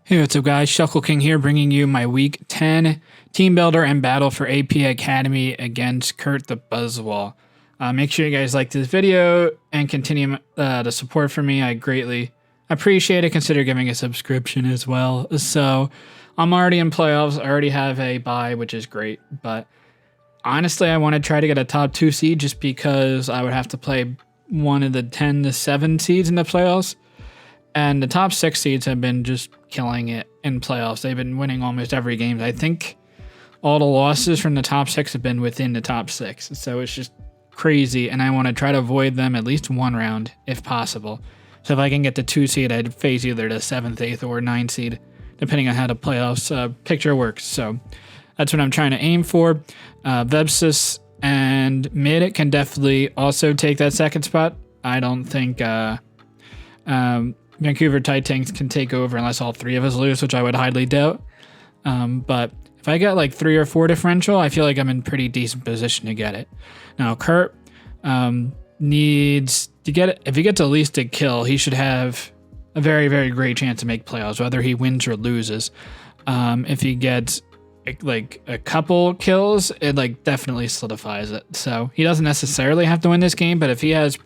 Hey, what's up guys, Shuckle King here bringing you my week 10 team builder and battle for AP Academy against Curt the Buzzwole. Make sure you guys like this video and continue the support for me. I greatly appreciate it. Consider giving a subscription as well. So I'm already in playoffs. I already have a bye, which is great. But honestly, I want to try to get a top 2 seed just because I would have to play one of the 10 to 7 seeds in the playoffs. And the top 6 seeds have been just killing it in playoffs. They've been winning almost every game. I think all the losses from the top 6 have been within the top 6. So it's just crazy. And I want to try to avoid them at least one round if possible. So if I can get the 2 seed, I'd face either the 7th, 8th, or 9th seed, depending on how the playoffs picture works. So that's what I'm trying to aim for. Vebsis and Mid can definitely also take that 2nd spot. I don't think Vancouver Titans can take over unless all 3 of us lose, which I would highly doubt. But if I get like 3 or 4 differential, I feel like I'm in pretty decent position to get it. Now, Curt needs to get it. If he gets at least a kill, he should have a very, very great chance to make playoffs, whether he wins or loses. If he gets like a couple kills, it like definitely solidifies it. So he doesn't necessarily have to win this game, but if he has a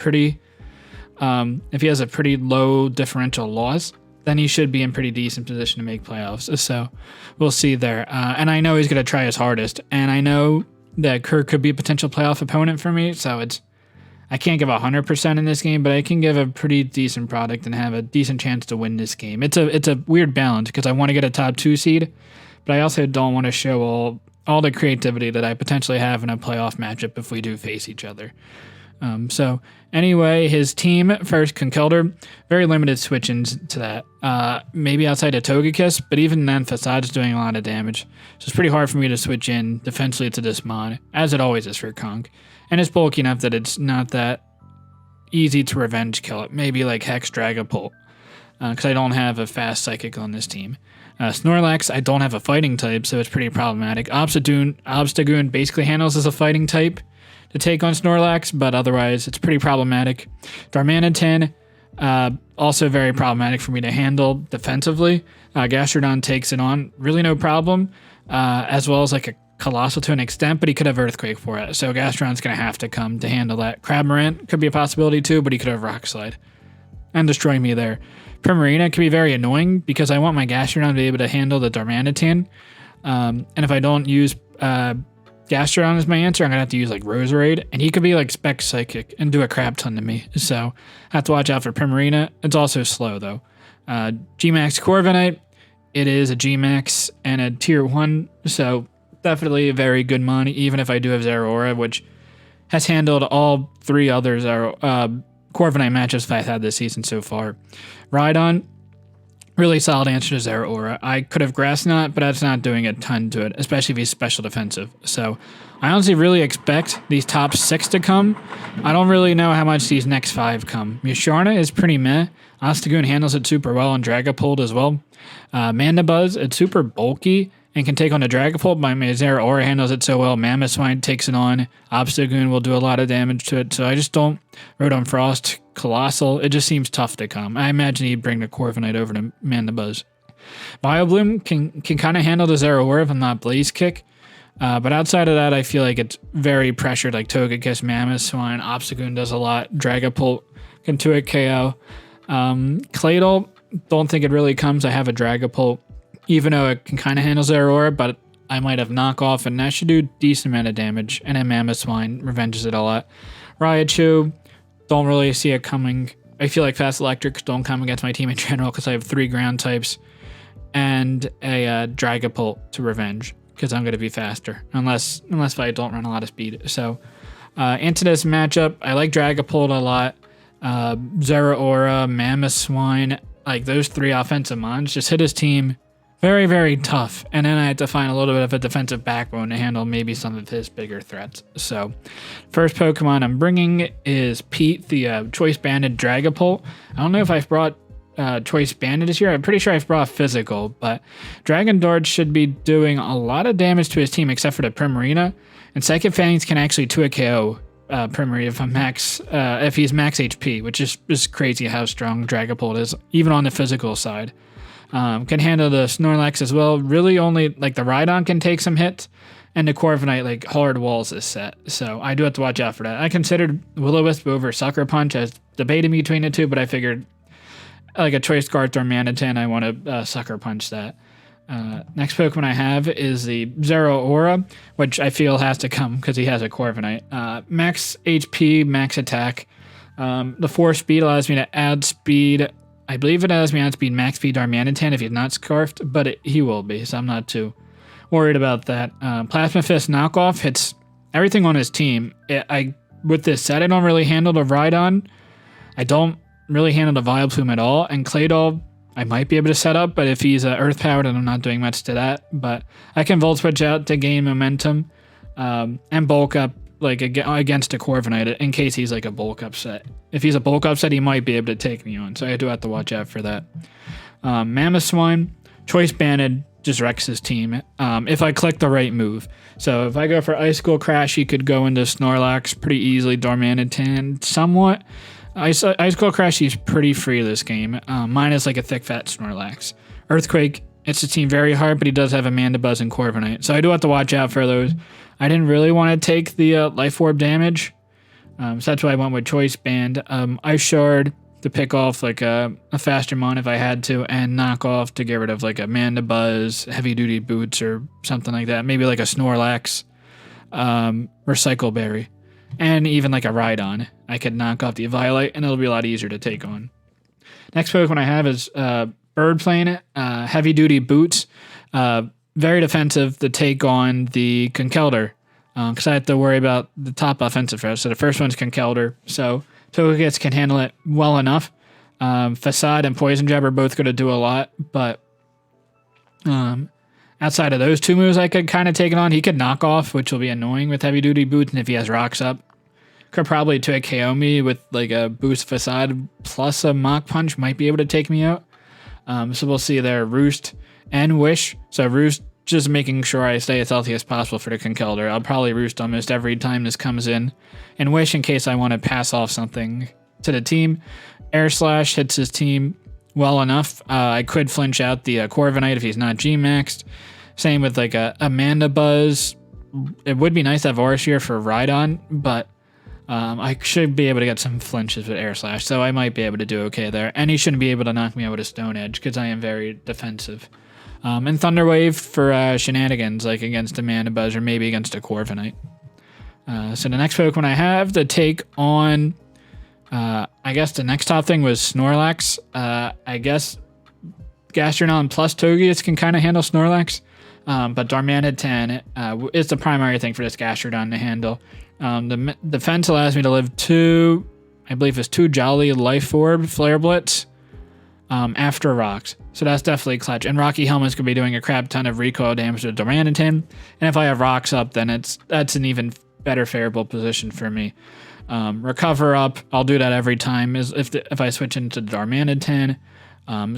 pretty low differential loss, then he should be in pretty decent position to make playoffs. So we'll see there. And I know he's going to try his hardest. And I know that Curt could be a potential playoff opponent for me. So I can't give 100% in this game, but I can give a pretty decent product and have a decent chance to win this game. It's a weird balance because I want to get a top 2 seed, but I also don't want to show all the creativity that I potentially have in a playoff matchup if we do face each other. So anyway, his team first Conkeldurr, very limited switch-ins to that. Maybe outside of Togekiss, but even then Facade's doing a lot of damage. So it's pretty hard for me to switch in defensively to this mod, as it always is for Conk. And it's bulky enough that it's not that easy to revenge kill it. Maybe like Hex Dragapult, because I don't have a fast Psychic on this team. Snorlax, I don't have a fighting type, so it's pretty problematic. Obstagoon basically handles as a fighting type to take on Snorlax, but otherwise it's pretty problematic. Darmanitan, also very problematic for me to handle defensively. Gastrodon takes it on, really no problem, as well as like a Colossal to an extent, but he could have Earthquake for it, so Gastrodon's going to have to come to handle that. Crabmarant could be a possibility too, but he could have Rock Slide and destroy me there. Primarina can be very annoying because I want my Gastrodon to be able to handle the Darmanitan, and if I don't use Gastrodon as my answer, I'm going to have to use like Roserade, and he could be like Spec Psychic and do a crap ton to me, so I have to watch out for Primarina. It's also slow though. Gmax Corviknight, it is a Gmax and a tier 1, so definitely a very good money, even if I do have ZERAORA, which has handled all 3 other Corviknight matchups that I've had this season so far. Rhydon, really solid answer to ZERAORA. I could have Grass Knot, but that's not doing a ton to it, especially if he's special defensive. So I honestly really expect these top 6 to come. I don't really know how much these next 5 come. Musharna is pretty meh. Obstagoon handles it super well, and Dragapult as well. Mandibuzz, it's super bulky and can take on a Dragapult. My ZERAORA handles it so well. Mamoswine takes it on. Obstagoon will do a lot of damage to it. So I just don't. Rotom Frost, Colossal, it just seems tough to come. I imagine he'd bring the Corviknight over to Mandibuzz. Vileplume can kind of handle the ZERAORA if I'm not Blaze Kick. But outside of that, I feel like it's very pressured, like Togekiss, Mamoswine, Obstagoon does a lot. Dragapult can 2-hit KO. Claydol, don't think it really comes. I have a Dragapult, even though it can kind of handle ZERAORA, but I might have knockoff, and that should do a decent amount of damage. And then Mamoswine revenges it a lot. Raichu, don't really see it coming. I feel like Fast Electrics don't come against my team in general because I have 3 ground types and a Dragapult to revenge because I'm going to be faster, unless I don't run a lot of speed. So into this matchup, I like Dragapult a lot. ZERAORA, Mamoswine, like those 3 offensive mons just hit his team very, very tough. And then I had to find a little bit of a defensive backbone to handle maybe some of his bigger threats. So first Pokemon I'm bringing is Pete, the Choice Banded Dragapult. I don't know if I've brought Choice Banded this year. I'm pretty sure I've brought Physical, but Dragon Dart should be doing a lot of damage to his team except for the Primarina. And Psychic Fangs can actually 2-hit KO Primarina if he's max HP, which is crazy how strong Dragapult is, even on the physical side. Can handle the Snorlax as well. Really only like the Rhydon can take some hits, and the Corviknight like hard walls is set. So I do have to watch out for that. I considered Will-O-Wisp over Sucker Punch. I was debating between the two, but I figured like a Choice Scarf or Manitin, I want to Sucker Punch that. Next Pokemon I have is the ZERAORA, which I feel has to come because he has a Corviknight. Max HP, max attack. The 4 speed allows me to add speed. I believe it allows me to add speed, max speed Darmanitan if he's not scarfed, but he will be, so I'm not too worried about that. Plasma Fist knockoff hits everything on his team. With this set, I don't really handle the Rhydon. I don't really handle the Vileplume at all, and Claydol I might be able to set up, but if he's Earth powered, then I'm not doing much to that. But I can Volt Switch out to gain momentum and bulk up like against a Corviknight in case he's like a bulk up set. If he's a bulk up set, he might be able to take me on, so I do have to watch out for that. Mamoswine, Choice Banded just wrecks his team if I click the right move. So if I go for Icicle Crash, he could go into Snorlax pretty easily, Darmanitan somewhat. Icicle Crash, he's pretty free this game, minus like a thick fat Snorlax. Earthquake, it's a team very hard, but he does have a Mandibuzz and Corviknight, so I do have to watch out for those. I didn't really want to take the Life Orb damage, so that's why I went with Choice Band. I Shard to pick off like a faster mon if I had to, and knock off to get rid of like a Mandibuzz, Heavy Duty Boots, or something like that. Maybe like a Snorlax, Recycle Berry, and even like a Rhydon. I could knock off the Violite, and it'll be a lot easier to take on. Next Pokemon I have is Bird Planet, Heavy Duty Boots. Very defensive to take on the Conkeldurr, because I have to worry about the top offensive threats. So the first one's Conkeldurr, so Togekiss can handle it well enough. Facade and Poison Jab are both going to do a lot, but outside of those two moves, I could kind of take it on. He could knock off, which will be annoying with Heavy Duty Boots, and if he has Rocks up, could probably 2-hit KO me with like a Boost Facade plus a Mach Punch, might be able to take me out. So we'll see there. Roost and Wish. So Roost, just making sure I stay as healthy as possible for the Conkeldurr. I'll probably Roost almost every time this comes in, and Wish in case I want to pass off something to the team. Air Slash hits his team well enough. I could flinch out the Corviknight if he's not G-maxed. Same with like a Mandibuzz. It would be nice to have Orishir for Rhydon, but I should be able to get some flinches with Air Slash, so I might be able to do okay there. And he shouldn't be able to knock me out with a Stone Edge, because I am very defensive. And Thunder Wave for shenanigans, like against a Mandibuzz or maybe against a Corviknight. So the next Pokemon I have to take on, I guess the next top thing was Snorlax. I guess Gastrodon plus Togekiss can kind of handle Snorlax, but Darmanitan is the primary thing for this Gastrodon to handle. The defense allows me to live two Jolly Life Orb Flare Blitz after Rocks. So that's definitely clutch. And Rocky Helmet's going to be doing a crap ton of recoil damage to Darmanitan. And if I have Rocks up, then that's an even better favorable position for me. Recover up, I'll do that every time if I switch into Darmanitan.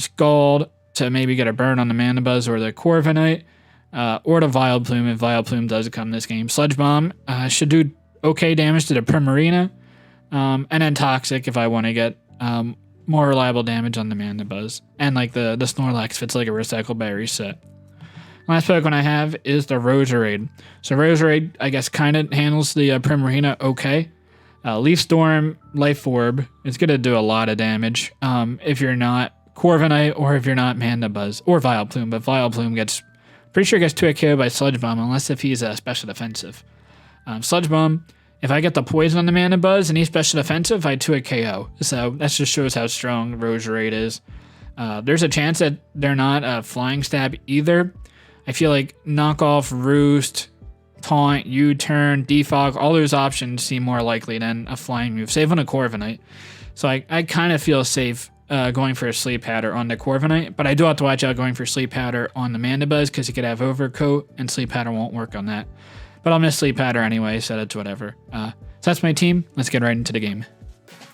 Scald to maybe get a burn on the Mandibuzz or the Corviknight. Or the Vileplume if Vileplume does come this game. Sludge Bomb should do okay damage to the Primarina. And then Toxic if I want to get more reliable damage on the Mandibuzz. And like the Snorlax fits like a Recycle Berry set. Last Pokemon I have is the Roserade. So Roserade, I guess, kind of handles the Primarina okay. Leaf Storm, Life Orb, it's going to do a lot of damage if you're not Corviknight or if you're not Mandibuzz or Vileplume. But Vileplume gets, pretty sure gets 2-hit KO by Sludge Bomb unless if he's special defensive. Sludge Bomb, if I get the poison on the Mandibuzz and he's special defensive, I 2-hit KO. So that just shows how strong Roserade is. There's a chance that they're not Flying Stab either. I feel like Knockoff, Roost, Taunt, U-Turn, Defog, all those options seem more likely than a flying move, save on a Corviknight. So I kind of feel safe going for a Sleep Powder on the Corviknight, but I do have to watch out going for Sleep Powder on the Mandibuzz because he could have Overcoat, and Sleep Powder won't work on that. But I'll miss Sleep Powder anyway, so that's whatever. So that's my team. Let's get right into the game.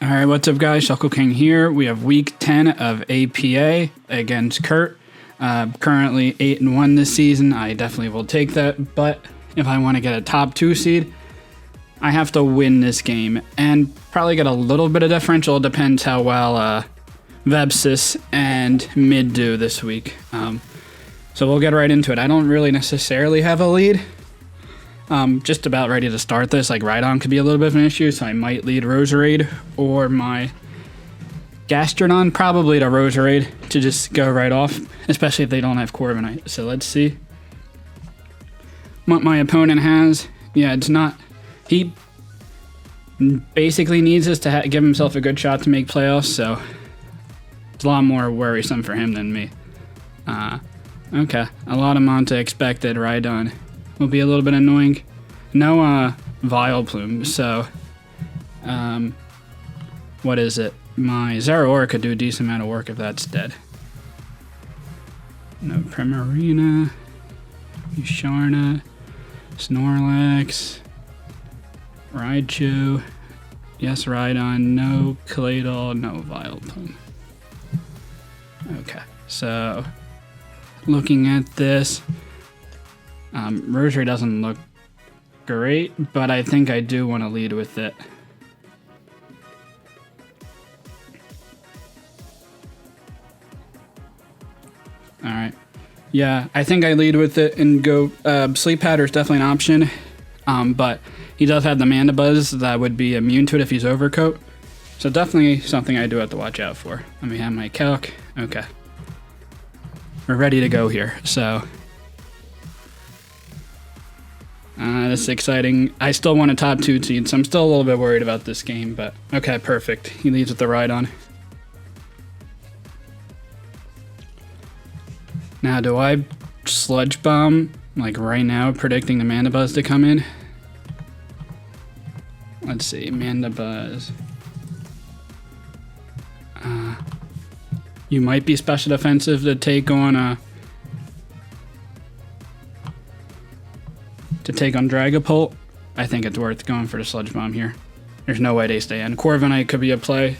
All right, what's up, guys? Shuckle King here. We have Week 10 of APA against Curt. Currently 8-1 this season. I definitely will take that, but if I want to get a top 2 seed, I have to win this game and probably get a little bit of differential. Depends how well Vebsis, and Middew this week. So we'll get right into it. I don't really necessarily have a lead. Just about ready to start this. Like, Rhydon could be a little bit of an issue, so I might lead Roserade or my Gastrodon, probably to Roserade to just go right off, especially if they don't have Corviknight. So let's see what my opponent has. Yeah, it's not... He basically needs us to give himself a good shot to make playoffs, so it's a lot more worrisome for him than me. Okay, a lot of Monta expected. Rhydon will be a little bit annoying. No Vileplume, so what is it? My ZERAORA could do a decent amount of work if that's dead. No Primarina, Usharna, Snorlax, Raichu, yes Rhydon, no Claydol, no Vileplume. Okay, so looking at this, Roserade doesn't look great, but I think I do want to lead with it. Alright. Yeah, I think I lead with it and go... Sleep Powder is definitely an option, but he does have the Mandibuzz that would be immune to it if he's Overcoat. So definitely something I do have to watch out for. Let me have my calc. Okay. We're ready to go here, so... this is exciting. I still want a top 2 seed, so I'm still a little bit worried about this game, but... Okay, perfect. He leads with the Rhydon. Now, do I Sludge Bomb, like right now, predicting the Mandibuzz to come in? Let's see, Mandibuzz. You might be special defensive to take on Dragapult. I think it's worth going for the Sludge Bomb here. There's no way they stay in. Corviknight could be a play.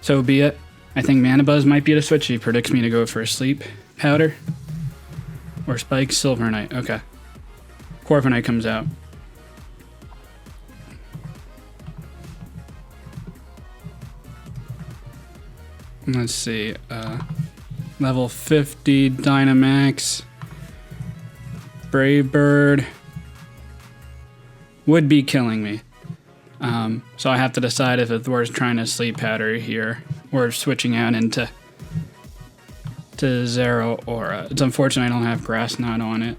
So be it. I think Mandibuzz might be the switch. He predicts me to go for a Sleep Powder. Or Spike Silverknight. Okay. Corviknight comes out. Let's see. Level 50 Dynamax. Brave Bird would be killing me. So I have to decide if it's worth trying to Sleep Powder here or switching out into ZERAORA. It's unfortunate I don't have Grass Knot on it.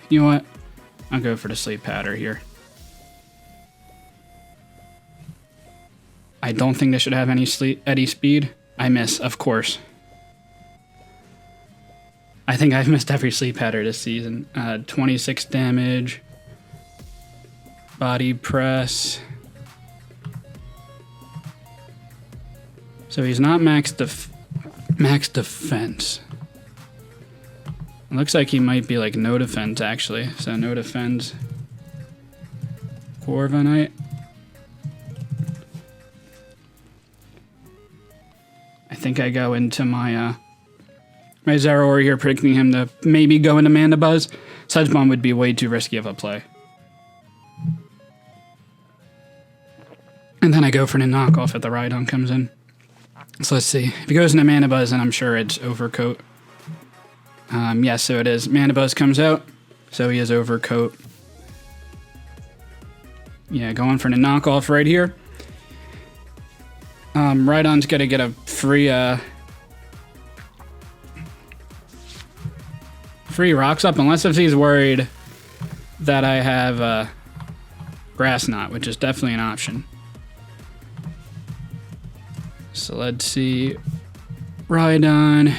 You know what? I'll go for the Sleep Powder here. I don't think this should have any Eddy speed. I miss, of course. I think I've missed every Sleep Powder this season. 26 damage. Body Press. So he's not max defense. It looks like he might be like no defense actually. So no defense. Corviknight. I think I go into my my ZERAORA here, predicting him to maybe go into Mandibuzz. Sludge Bomb would be way too risky of a play. And then I go for the knockoff if the Rhydon comes in. So let's see. If he goes into Mandibuzz, then I'm sure it's Overcoat. Yes, so it is. Mandibuzz comes out, so he is Overcoat. Yeah, going for the knockoff right here. Rhydon's got to get a free Rocks Up, unless if he's worried that I have Grass Knot, which is definitely an option. So let's see. Rhydon.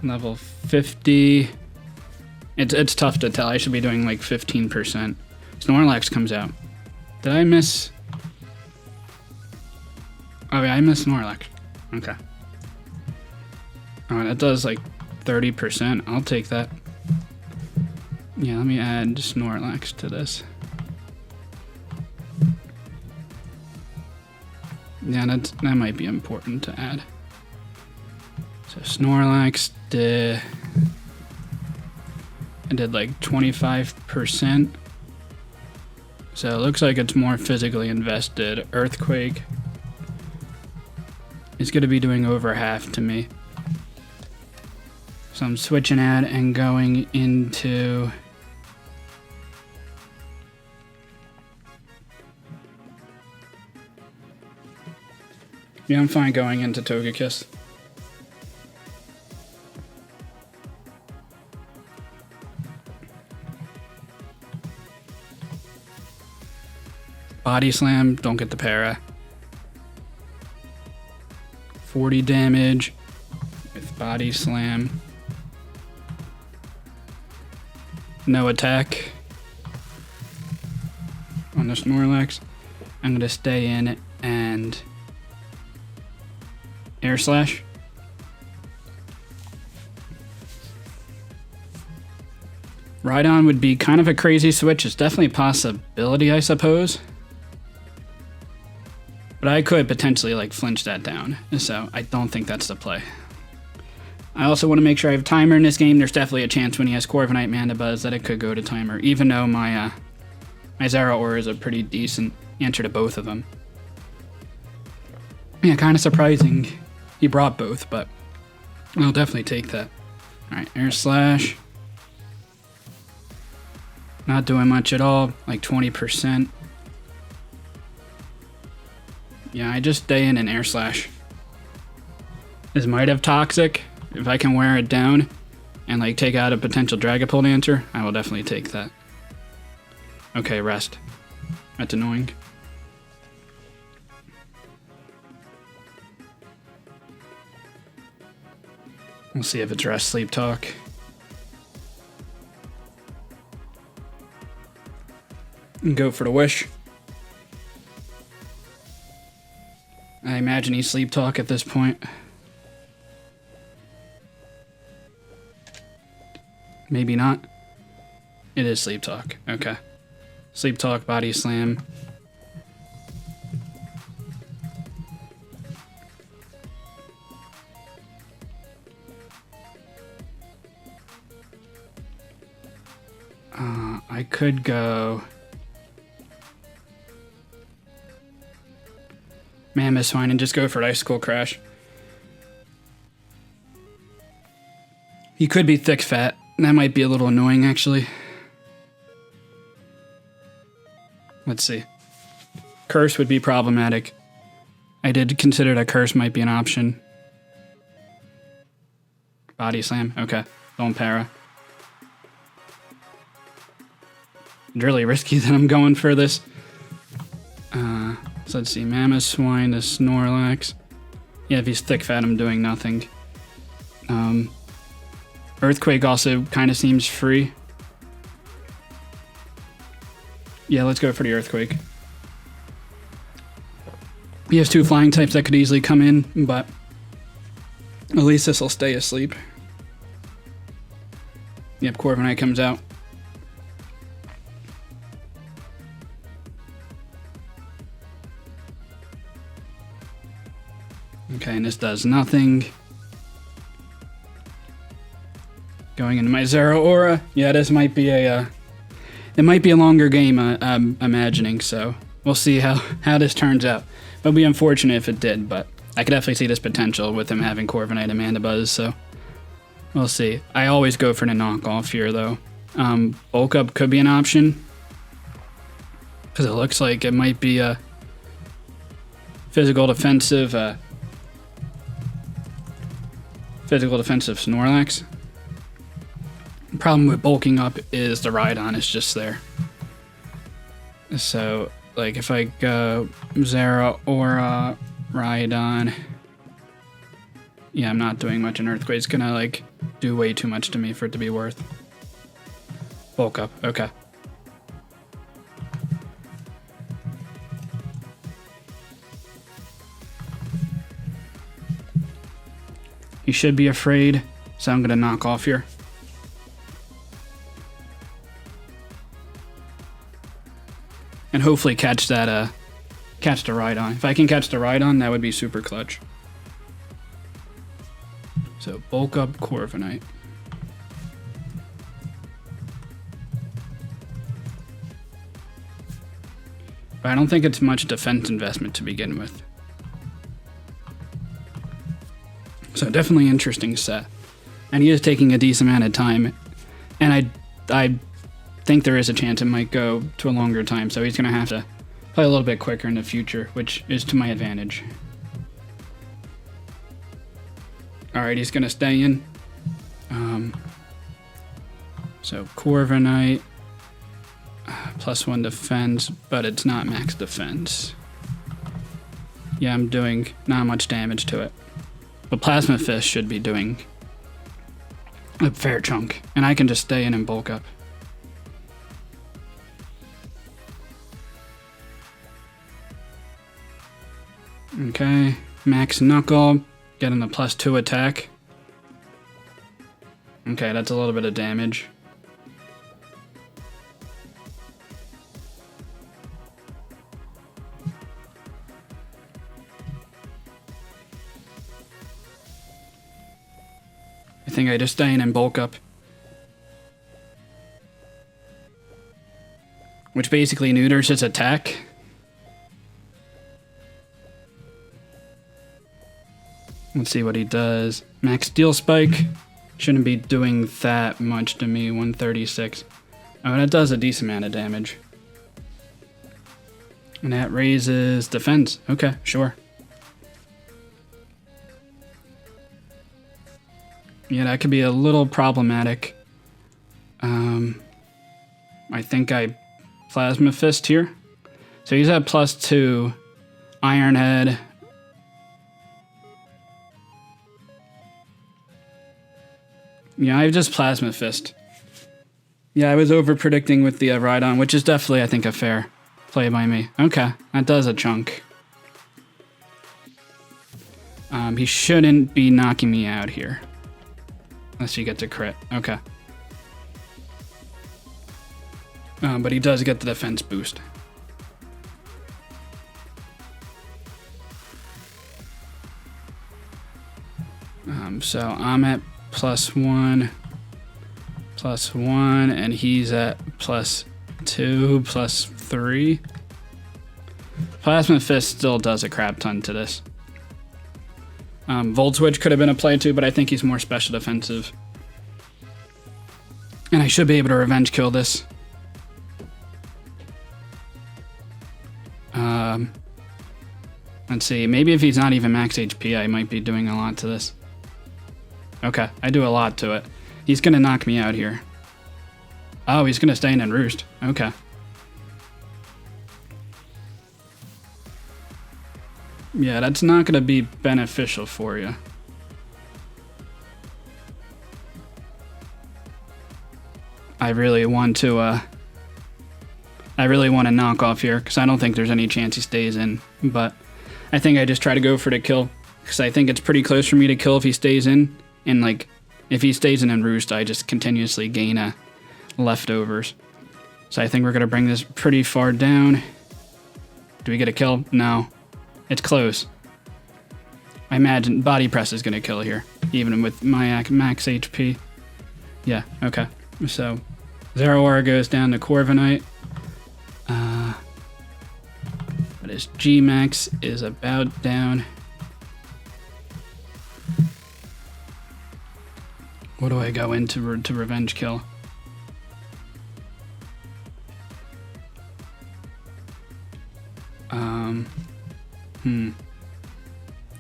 Level 50. It's tough to tell. I should be doing like 15%. Snorlax comes out. Did I miss? Oh yeah, I missed Snorlax. Okay. Alright, that does like 30%. I'll take that. Yeah, let me add Snorlax to this. Yeah, that might be important to add. So Snorlax did... I did like 25%. So it looks like it's more physically invested. Earthquake. is going to be doing over half to me. So I'm switching out and going into... Yeah, I'm fine going into Togekiss. Body Slam, don't get the para. 40 damage with Body Slam. No attack on the Snorlax. I'm going to stay in and Air Slash. Rhydon would be kind of a crazy switch. It's definitely a possibility, I suppose. But I could potentially like flinch that down. So I don't think that's the play. I also want to make sure I have timer in this game. There's definitely a chance when he has Corviknight, Mandibuzz that it could go to timer, even though my ZERAORA is a pretty decent answer to both of them. Yeah, kind of surprising he brought both, but I'll definitely take that. Alright, Air Slash. Not doing much at all, like 20%. Yeah, I just stay in an Air Slash. This might have Toxic. If I can wear it down and like take out a potential Dragapult answer, I will definitely take that. Okay, rest. That's annoying. We'll see if it's rest, sleep, talk. And go for the wish. I imagine he's sleep talk at this point. Maybe not. It is sleep talk. Okay. Sleep talk, Body Slam. I could go Mamoswine and just go for an Icicle Crash. He could be thick fat. That might be a little annoying, actually. Let's see. Curse would be problematic. I did consider that Curse might be an option. Body Slam. Okay. Don't para. It's really risky that I'm going for this. So let's see. Mamoswine, the Snorlax. Yeah, if he's thick fat, I'm doing nothing. Earthquake also kind of seems free. Yeah, let's go for the Earthquake. He has two flying types that could easily come in, but at least this will stay asleep. Yep, Corviknight comes out. Okay, and this does nothing. Going into my ZERAORA. Yeah, this might be a it might be a longer game, I'm imagining, so we'll see how this turns out. It would be unfortunate if it did, but I could definitely see this potential with him having Corviknight and Mandibuzz, so we'll see. I always go for the knockoff here, though. Bulk Up could be an option, because it looks like it might be a physical defensive Snorlax. The problem with bulking up is the Rhydon is just there. So, like, if I go ZERAORA, Rhydon, yeah, I'm not doing much. An Earthquake's gonna, like, do way too much to me for it to be worth. Bulk up, okay. He should be afraid, so I'm gonna knock off here. And hopefully catch that, catch the Rhydon. If I can catch the Rhydon, that would be super clutch. So, bulk up Corviknight. But I don't think it's much defense investment to begin with. So definitely interesting set. And he is taking a decent amount of time. And I think there is a chance it might go to a longer time. So he's going to have to play a little bit quicker in the future, which is to my advantage. Alright, he's going to stay in. So Corviknight, +1 defense, but it's not max defense. Yeah, I'm doing not much damage to it. But Plasma Fist should be doing a fair chunk. And I can just stay in and bulk up. Okay, Max Knuckle, getting the +2 attack. Okay, that's a little bit of damage. I think I just stay in and bulk up. Which basically neuters his attack. Let's see what he does. Max Steel Spike. Shouldn't be doing that much to me. 136. Oh, and it does a decent amount of damage. And that raises defense. Okay, sure. Yeah, that could be a little problematic. I think I Plasma Fist here. So he's at +2. Iron Head. Yeah, I just Plasma Fist. Yeah, I was over predicting with the Rhydon, which is definitely, I think, a fair play by me. Okay, that does a chunk. He shouldn't be knocking me out here. Unless he gets a crit. Okay. But he does get the defense boost. So I'm at +1, +1, and he's at +2, +3. Plasma Fist still does a crap ton to this. Volt Switch could have been a play too, but I think he's more special defensive. And I should be able to revenge kill this. Let's see, maybe if he's not even max HP, I might be doing a lot to this. Okay, I do a lot to it. He's gonna knock me out here. Oh, he's gonna stay in and roost. Okay. Yeah, that's not gonna be beneficial for you. I really want to knock off here, because I don't think there's any chance he stays in. But I think I just try to go for the kill, because I think it's pretty close for me to kill if he stays in. And like, if he stays in and roost, I just continuously gain leftovers. So I think we're gonna bring this pretty far down. Do we get a kill? No. It's close. I imagine Body Press is gonna kill here, even with my max HP. Yeah, okay. So, ZERAORA goes down to Corviknight. But his G-Max is about down. What do I go into to revenge kill?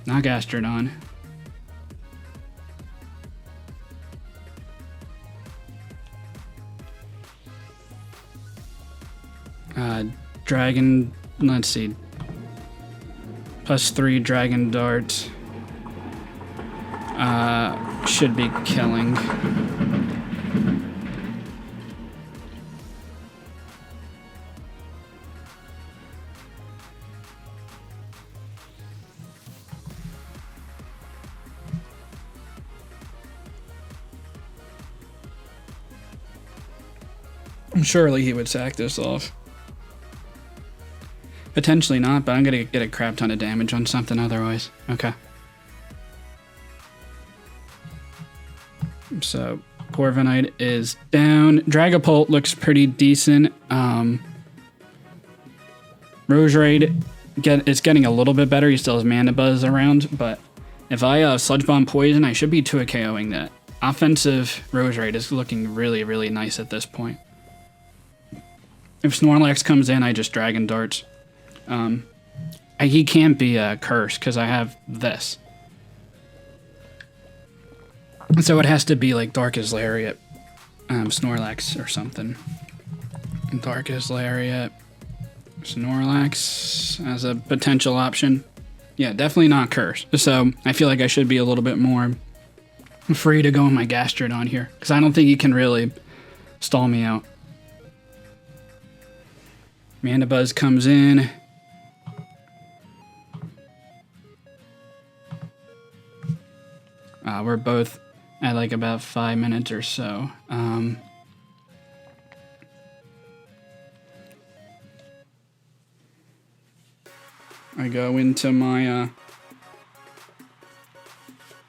Not Gastrodon. Dragon, let's see. +3 Dragon Dart. Should be killing. Surely he would sack this off. Potentially not, but I'm gonna get a crap ton of damage on something otherwise. Okay. So, Corviknight is down. Dragapult looks pretty decent. Roserade is getting a little bit better. He still has Mana Buzz around, but If I Sludge Bomb Poison, I should be 2-KOing that. Offensive Roserade is looking really, really nice at this point. If Snorlax comes in, I just Dragon Darts. He can't be a curse because I have this. So it has to be like Darkest Lariat, Snorlax or something. Darkest Lariat, Snorlax as a potential option. Yeah, definitely not curse. So I feel like I should be a little bit more free to go in my Gastrodon here because I don't think he can really stall me out. Mandibuzz comes in. We're both at like about 5 minutes or so. I go into my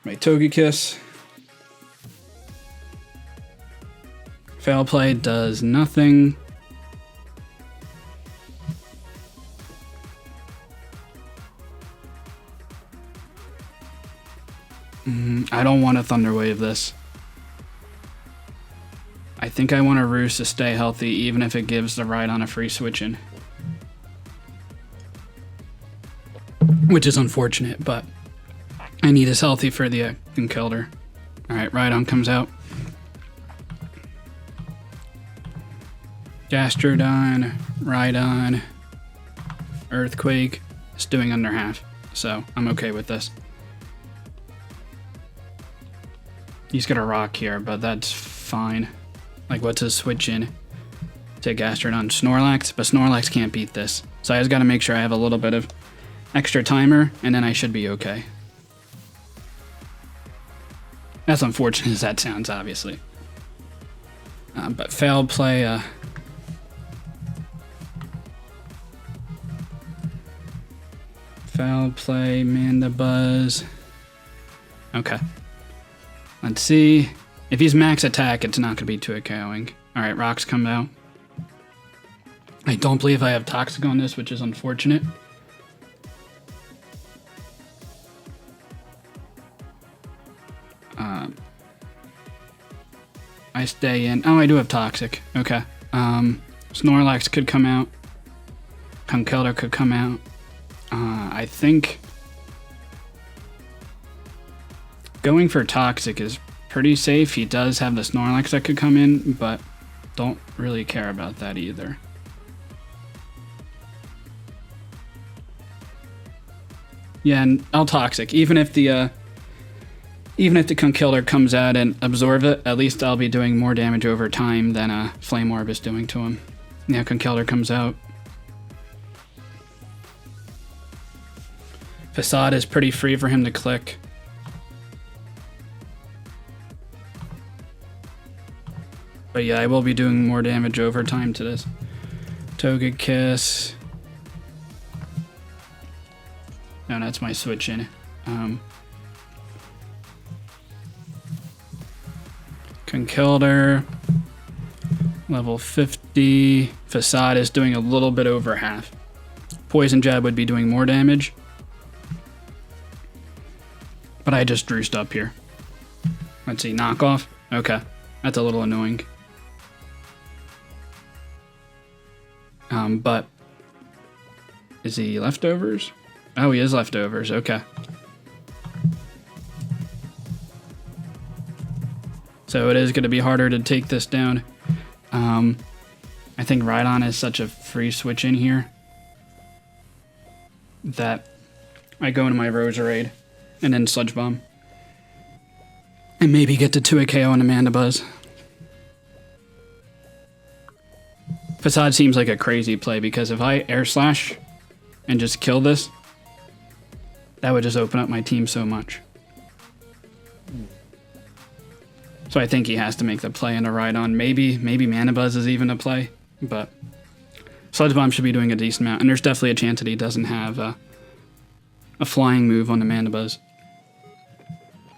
my Togekiss. Fail Play does nothing. I don't want to Thunder Wave this. I think I want a Roost to stay healthy, even if it gives the Rhydon a free switch in. Which is unfortunate, but I need his healthy for the Conkeldurr. Alright, Rhydon comes out. Gastrodon, Rhydon, Earthquake. It's doing under half, so I'm okay with this. He's got a Rock here, but that's fine. Like, what's his switch in? To Gastrodon, Snorlax, but Snorlax can't beat this. So I just gotta make sure I have a little bit of extra timer, and then I should be okay. As unfortunate as that sounds, obviously. But failed play, foul play, Mandibuzz. Okay. Let's see. If he's max attack, it's not going to be 2-KOing. Alright, rocks come out. I don't believe I have Toxic on this, which is unfortunate. I stay in. Oh, I do have Toxic. Okay. Snorlax could come out. Conkeldurr could come out. I think going for Toxic is pretty safe. He does have the Snorlax that could come in, but don't really care about that either. Yeah, and I'll Toxic. Even if the Conkeldurr comes out and absorb it, at least I'll be doing more damage over time than Flame Orb is doing to him. Yeah, Conkeldurr comes out. Facade is pretty free for him to click. But yeah, I will be doing more damage over time to this. Togekiss. No, that's my switch in. Conkeldurr. Level 50. Facade is doing a little bit over half. Poison Jab would be doing more damage. But I just Roost up here. Let's see, knockoff. Okay, that's a little annoying. But is he leftovers? Oh, he is leftovers. Okay. So it is going to be harder to take this down. I think Rhydon is such a free switch in here that I go into my Roserade and then Sludge Bomb. And maybe get to 2-KO on Mandibuzz. Facade seems like a crazy play because if I Air Slash and just kill this, that would just open up my team so much. So I think he has to make the play into Rhydon. Maybe Mandibuzz is even a play, but Sludge Bomb should be doing a decent amount. And there's definitely a chance that he doesn't have a flying move on the Mandibuzz.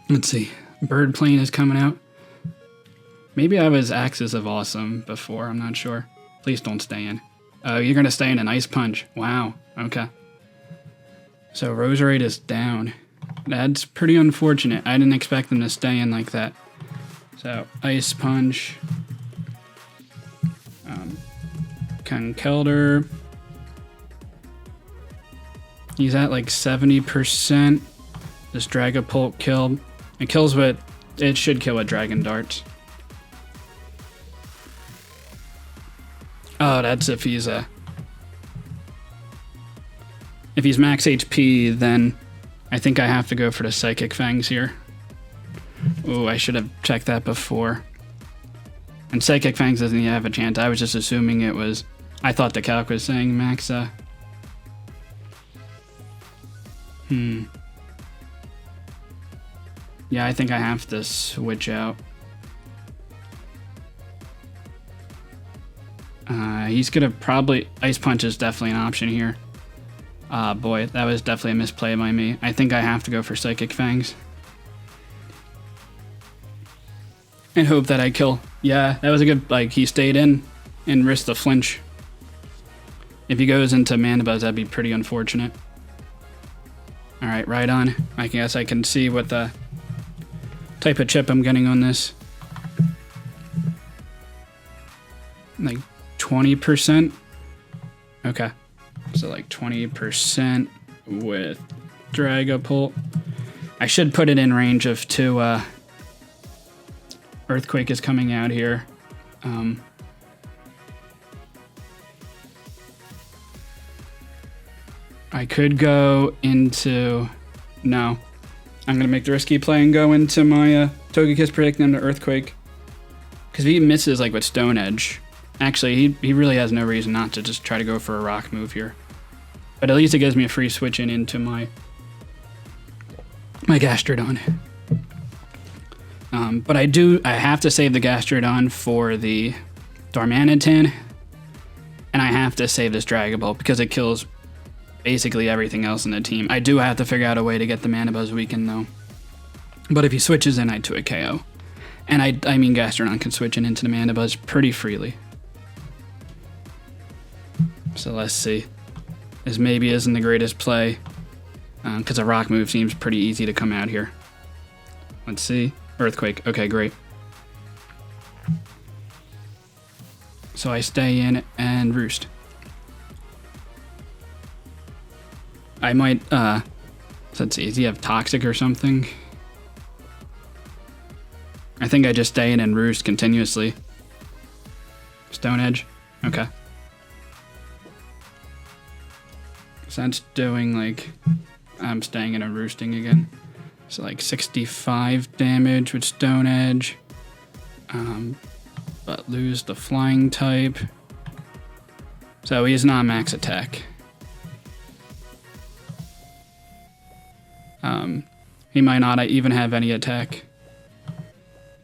Let's see. Bird Plane is coming out. Maybe I was Axis of Awesome before. I'm not sure. Please don't stay in. Oh, you're going to stay in an Ice Punch. Wow. Okay. So Roserade is down. That's pretty unfortunate. I didn't expect them to stay in like that. So, Ice Punch. Conkeldurr. He's at like 70%. This Dragapult killed. It kills what... It should kill with Dragon Darts. Oh, that's if he's if he's max HP, then I think I have to go for the Psychic Fangs here. Oh, I should have checked that before. And Psychic Fangs doesn't even have a chance. I was just assuming it was... I thought the calc was saying max... Yeah, I think I have to switch out. He's gonna probably... Ice Punch is definitely an option here. Boy, that was definitely a misplay by me. I think I have to go for Psychic Fangs. And hope that I kill. Yeah, that was a good... Like, he stayed in and risked the flinch. If he goes into Mana Buzz, that'd be pretty unfortunate. Alright, right on. I guess I can see what the type of chip I'm getting on this. Like 20%? Okay. So like 20% with Dragapult. I should put it in range of 2... Earthquake is coming out here. I could go into... No. I'm going to make the risky play and go into my Togekiss predicting him to Earthquake. Because if he misses like with Stone Edge... Actually, he really has no reason not to just try to go for a rock move here. But at least it gives me a free switch in into my Gastrodon. But I have to save the Gastrodon for the Darmanitan. And I have to save this Dragapult because it kills basically everything else in the team. I do have to figure out a way to get the Mana Buzz weakened though. But if he switches in, I'd to a KO. And I mean Gastrodon can switch in into the Mana Buzz pretty freely. So let's see. This maybe isn't the greatest play. Because a rock move seems pretty easy to come out here. Let's see. Earthquake. Okay, great. So I stay in and Roost. I might, so let's see, does he have Toxic or something? I think I just stay in and Roost continuously. Stone Edge? Okay. So that's doing like, I'm staying in and roosting again. So like 65 damage with Stone Edge. But lose the flying type. So he is not max attack. He might not even have any attack.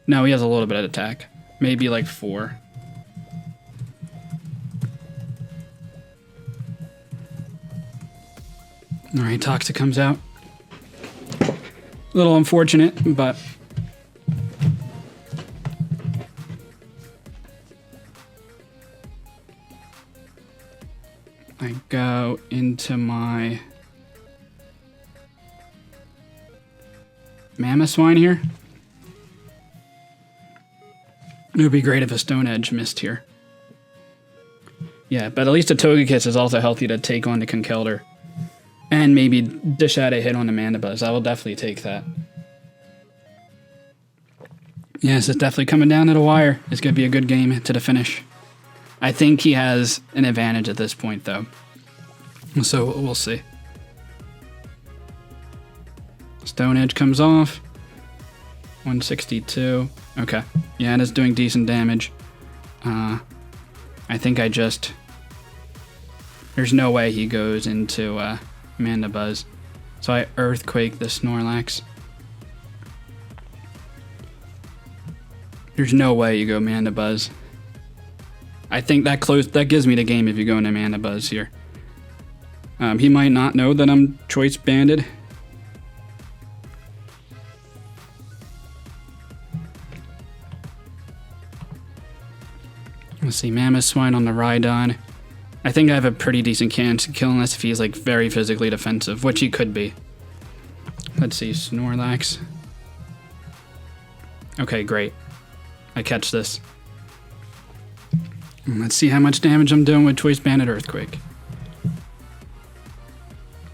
No, he has a little bit of attack. Maybe like 4. Alright, Toxic comes out. A little unfortunate, but... I go into my... Mamoswine here. It would be great if a Stone Edge missed here. Yeah, but at least a Togekiss is also healthy to take on the Conkeldurr. And maybe dish out a hit on the Mana Buzz. I will definitely take that. Yes, it's definitely coming down to the wire. It's going to be a good game to the finish. I think he has an advantage at this point, though. So we'll see. Stone Edge comes off. 162. Okay. Yeah, it is doing decent damage. I think I just... There's no way he goes into Mana Buzz. So I Earthquake the Snorlax. There's no way you go Mana Buzz. I think that gives me the game if you go into Mana Buzz here. He might not know that I'm Choice Banded. Let's see, Mamoswine on the Rhydon. I think I have a pretty decent chance to kill unless if he's like very physically defensive, which he could be. Let's see, Snorlax. Okay, great. I catch this. Let's see how much damage I'm doing with Choice Banded Earthquake.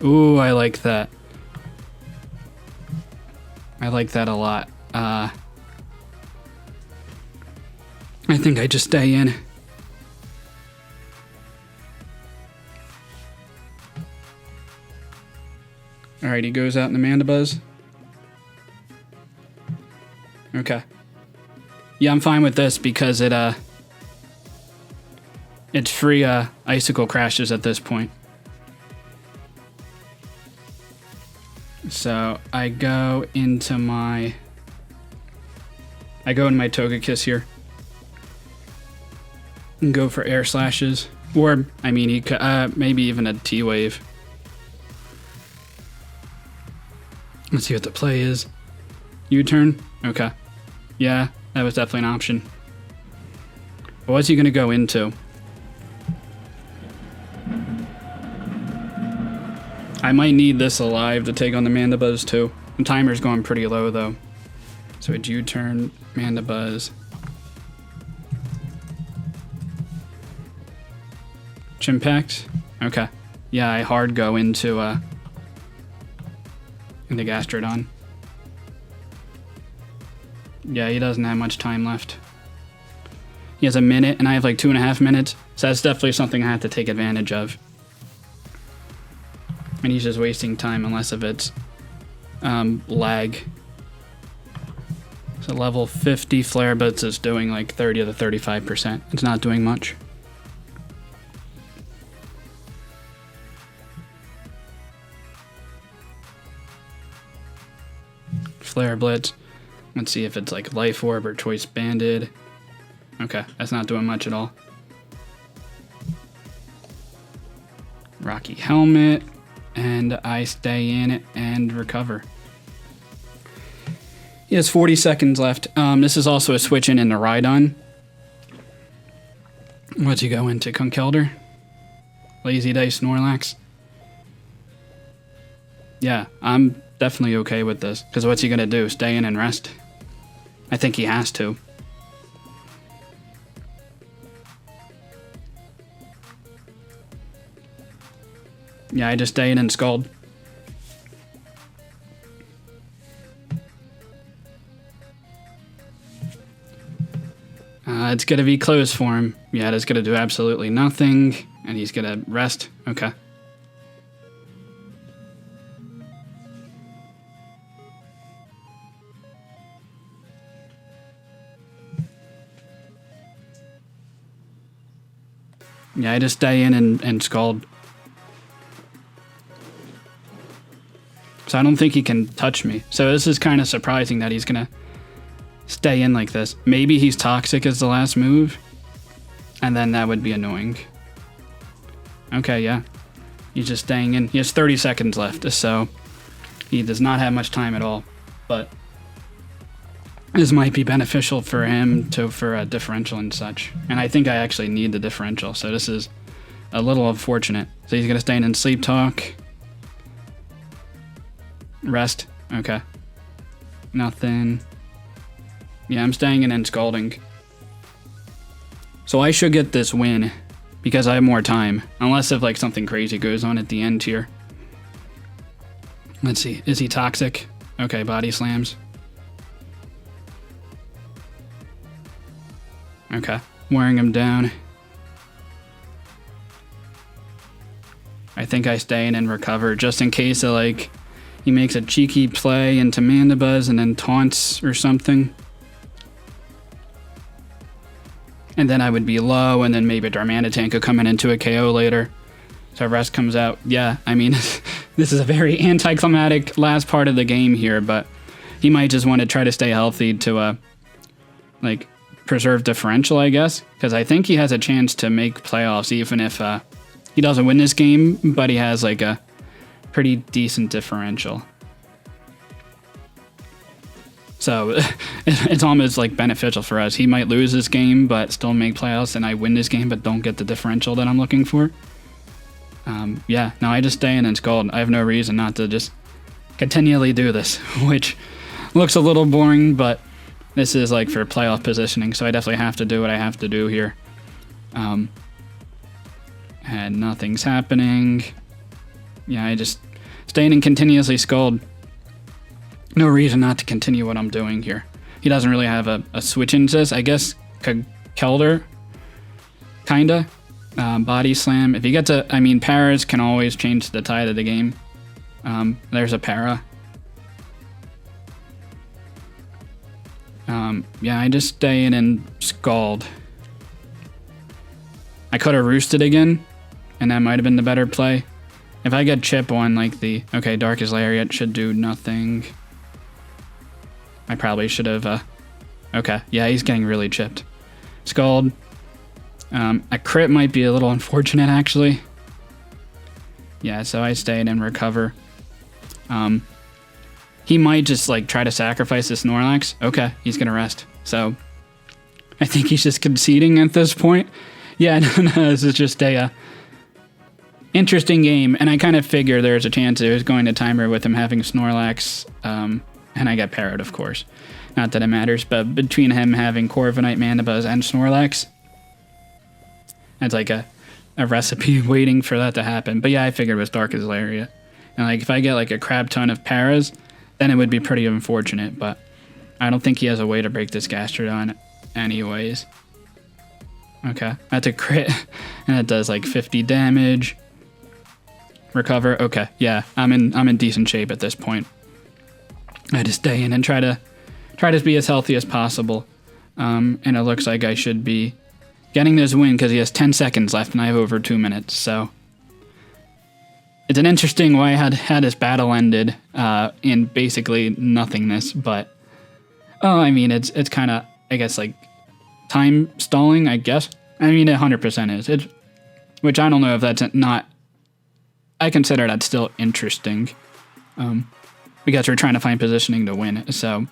Ooh, I like that. I like that a lot. I think I just stay in. Alright, he goes out in the Mandibuzz. Okay. Yeah, I'm fine with this because it's free Icicle Crashes at this point. So I go into my Togekiss here. And go for Air Slashes. Or, I mean, he could, maybe even a T-Wave. Let's see what the play is. U-turn? Okay. Yeah, that was definitely an option. What's he going to go into? I might need this alive to take on the Mandibuzz too. The timer's going pretty low though. So it's U-turn, Mandibuzz. Chimpact? Okay. Yeah, I hard go into Gastrodon. Yeah, he doesn't have much time left. He has a minute, and I have like 2.5 minutes. So that's definitely something I have to take advantage of. And he's just wasting time unless if it's lag. So level 50 Flare Blitz is doing like 30 to 35%. It's not doing much. Flare Blitz. Let's see if it's like Life Orb or Choice Banded. Okay, that's not doing much at all. Rocky Helmet. And I stay in and recover. He has 40 seconds left. This is also a switch in the Rhydon. What's he go into? Conkeldurr? Lazy Dice Snorlax? Yeah, I'm definitely okay with this. Because what's he going to do? Stay in and rest? I think he has to. Yeah, I just stay in and Scald. It's going to be close for him. Yeah, it's going to do absolutely nothing. And he's going to rest. Okay. Yeah, I just stay in and Scald. So I don't think he can touch me. So this is kind of surprising that he's going to stay in like this. Maybe he's Toxic as the last move. And then that would be annoying. Okay, yeah. He's just staying in. He has 30 seconds left, so he does not have much time at all. But this might be beneficial for him for a differential and such. And I think I actually need the differential, so this is a little unfortunate. So he's going to stay in and Sleep Talk. Rest. Okay. Nothing. Yeah, I'm staying in and Scalding. So I should get this win because I have more time. Unless if like something crazy goes on at the end here. Let's see. Is he Toxic? Okay, Body Slams. Okay. Wearing him down. I think I stay in and recover just in case of like he makes a cheeky play into Mandibuzz and then taunts or something. And then I would be low, and then maybe a Darmanitan could come in into a KO later. So rest comes out. Yeah, I mean, this is a very anticlimactic last part of the game here, but he might just want to try to stay healthy to, like, preserve differential, I guess. Because I think he has a chance to make playoffs even if he doesn't win this game, but he has, like, a pretty decent differential. So it's almost like beneficial for us. He might lose this game but still make playoffs, and I win this game but don't get the differential that I'm looking for. Yeah, no, I just stay in and Scald. I have no reason not to just continually do this, which looks a little boring, but this is like for playoff positioning, so I definitely have to do what I have to do here. And nothing's happening. Yeah, I just staying and continuously scold. No reason not to continue what I'm doing here. He doesn't really have a switch into this. I guess Kelder, kinda. Body slam. If he gets a, I mean, paras can always change the tide of the game. There's a para. Yeah, I just stay in and scald. I could have roosted again, and that might have been the better play. If I get chip on like the, okay, Darkest Lariat should do nothing. I probably should have, okay, yeah, he's getting really chipped. Scald. A crit might be a little unfortunate, actually. Yeah, so I stayed and recover. He might just like try to sacrifice the Snorlax. Okay, he's gonna rest. So I think he's just conceding at this point. Yeah, no, this is just a interesting game, and I kind of figure there's a chance it was going to timer with him having Snorlax, and I got parried, of course. Not that it matters, but between him having Corviknight, Mandibuzz, and Snorlax, that's like a recipe waiting for that to happen. But yeah, I figured it was Darkest Lariat. And like if I get like a crap ton of paras, then it would be pretty unfortunate, but I don't think he has a way to break this Gastrodon anyways. Okay, that's a crit, and it does like 50 damage. Recover. Okay, yeah, I'm in decent shape at this point. I just stay in and try to be as healthy as possible. And it looks like I should be getting this win because he has 10 seconds left and I have over 2 minutes. So it's an interesting way how this battle ended in basically nothingness. But I mean, it's kind of, I guess, like time stalling. I guess. I mean, it 100% is. It's, which I don't know if that's not. I consider that still interesting. Because we're trying to find positioning to win, so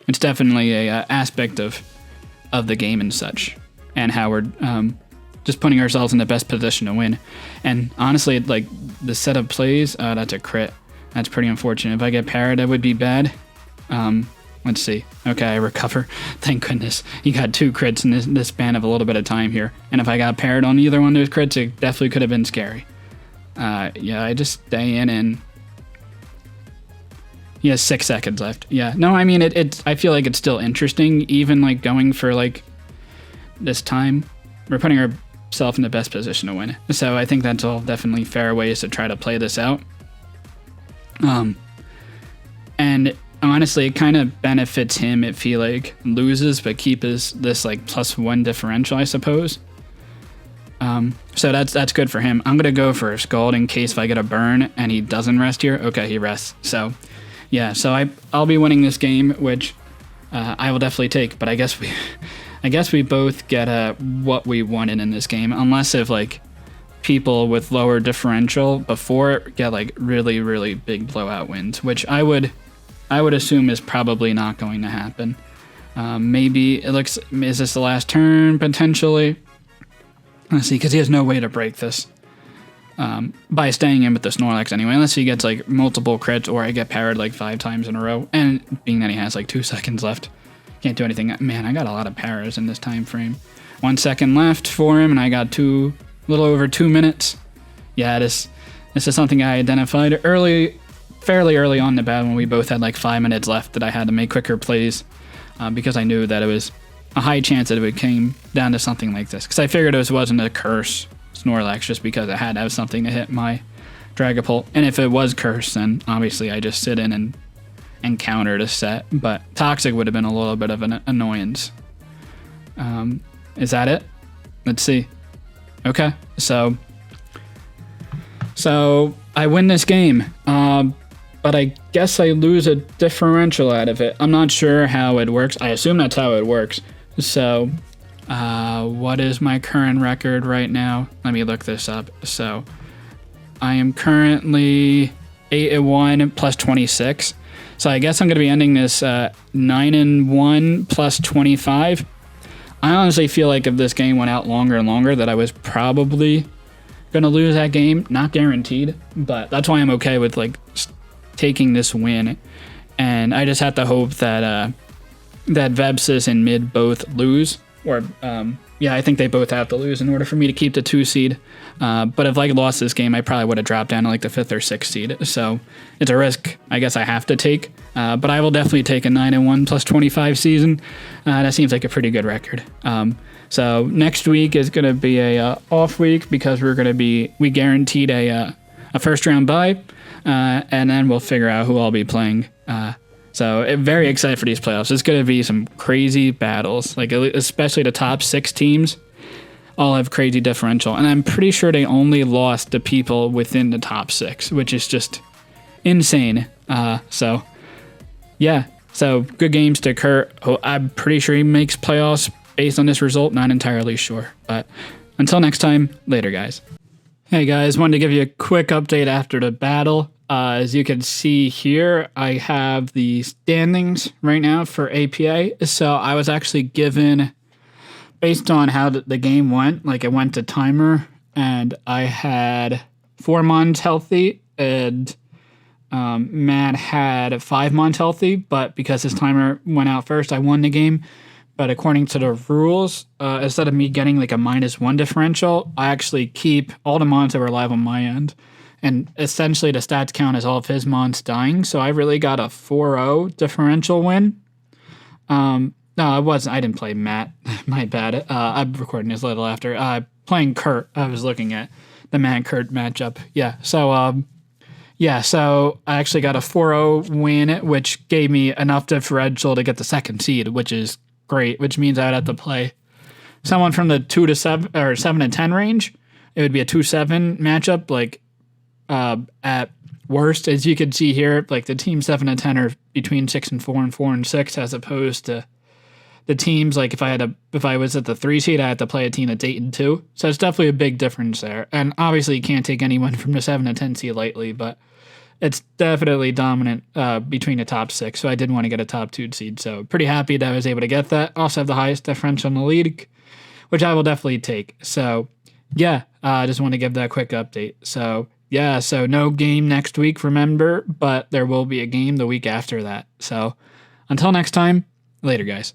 it's definitely a aspect of the game and such, and how we're just putting ourselves in the best position to win. And honestly, like the set of plays, that's a crit. That's pretty unfortunate. If I get parried, that would be bad. Let's see. Okay, I recover. Thank goodness. He got 2 crits in this span of a little bit of time here. And if I got parried on either one of those crits, it definitely could have been scary. Yeah, I just stay in and. He has 6 seconds left. Yeah. No, I mean, I feel like it's still interesting, even like going for like this time. We're putting ourselves in the best position to win. So I think that's all definitely fair ways to try to play this out. And honestly, it kind of benefits him if he like loses, but keeps this like +1 differential, I suppose. So that's good for him. I'm going to go for a Scald in case if I get a burn and he doesn't rest here. Okay, he rests. So yeah, so I'll be winning this game, which I will definitely take. But I guess we both get what we wanted in this game, unless if like people with lower differential before get like really really big blowout wins, which I would assume is probably not going to happen. Maybe it looks, is this the last turn potentially? Let's see, because he has no way to break this. By staying in with the Snorlax anyway, unless he gets like multiple crits or I get parried like 5 times in a row. And being that he has like 2 seconds left, can't do anything. Man, I got a lot of paras in this time frame. 1 second left for him, and I got a little over 2 minutes. Yeah, this is something I identified fairly early on in the battle when we both had like 5 minutes left that I had to make quicker plays because I knew that it was a high chance that it came down to something like this. Because I figured it wasn't a curse Snorlax just because it had to have something to hit my Dragapult. And if it was cursed, then obviously I just sit in and counter to set. But Toxic would have been a little bit of an annoyance. Is that it? Let's see. Okay, so I win this game. But I guess I lose a differential out of it. I'm not sure how it works. I assume that's how it works. So what is my current record right now? Let me look this up. So I am currently 8-1 plus 26. So I guess I'm going to be ending this 9-1 plus 25. I honestly feel like if this game went out longer and longer that I was probably going to lose that game. Not guaranteed, but that's why I'm okay with like taking this win, and I just have to hope that that Vebsis and Mid both lose, or I think they both have to lose in order for me to keep the 2 seed. But if I lost this game, I probably would have dropped down to like the 5th or 6th seed. So it's a risk I guess I have to take. But I will definitely take a 9-1 plus 25 season. That seems like a pretty good record. So next week is going to be a off week because we guaranteed a first round bye, and then we'll figure out who I'll be playing. So very excited for these playoffs. It's going to be some crazy battles, like especially the top 6 teams all have crazy differential. And I'm pretty sure they only lost to people within the top 6, which is just insane. So good games to Curt. I'm pretty sure he makes playoffs based on this result. Not entirely sure. But until next time, later, guys. Hey, guys. Wanted to give you a quick update after the battle. As you can see here, I have the standings right now for APA. So I was actually given, based on how the game went, like it went to timer, and I had 4 Mons healthy, and Matt had 5 Mons healthy, but because his timer went out first, I won the game. But according to the rules, instead of me getting like a -1 differential, I actually keep all the Mons that were alive on my end. And essentially the stats count as all of his Mons dying, so I really got a 4-0 differential win. No, I wasn't. I didn't play Matt. My bad. I'm recording this a little after. Playing Curt. I was looking at the Matt-Curt matchup. Yeah, so I actually got a 4-0 win, which gave me enough differential to get the 2nd seed, which is great, which means I would have to play someone from the 2 to 7 or 7 to 10 range. It would be a 2-7 matchup, like at worst, as you can see here, like the team 7 and 10 are between 6 and 4 and 4 and 6, as opposed to the teams like if I was at the 3 seed, I had to play a team that's 8 and 2. So it's definitely a big difference there. And obviously you can't take anyone from the 7 to 10 seed lightly, but it's definitely dominant between the top 6. So I did want to get a top 2 seed. So pretty happy that I was able to get that. Also have the highest differential in the league, which I will definitely take. So I just want to give that quick update. So no game next week, remember, but there will be a game the week after that. So until next time, later, guys.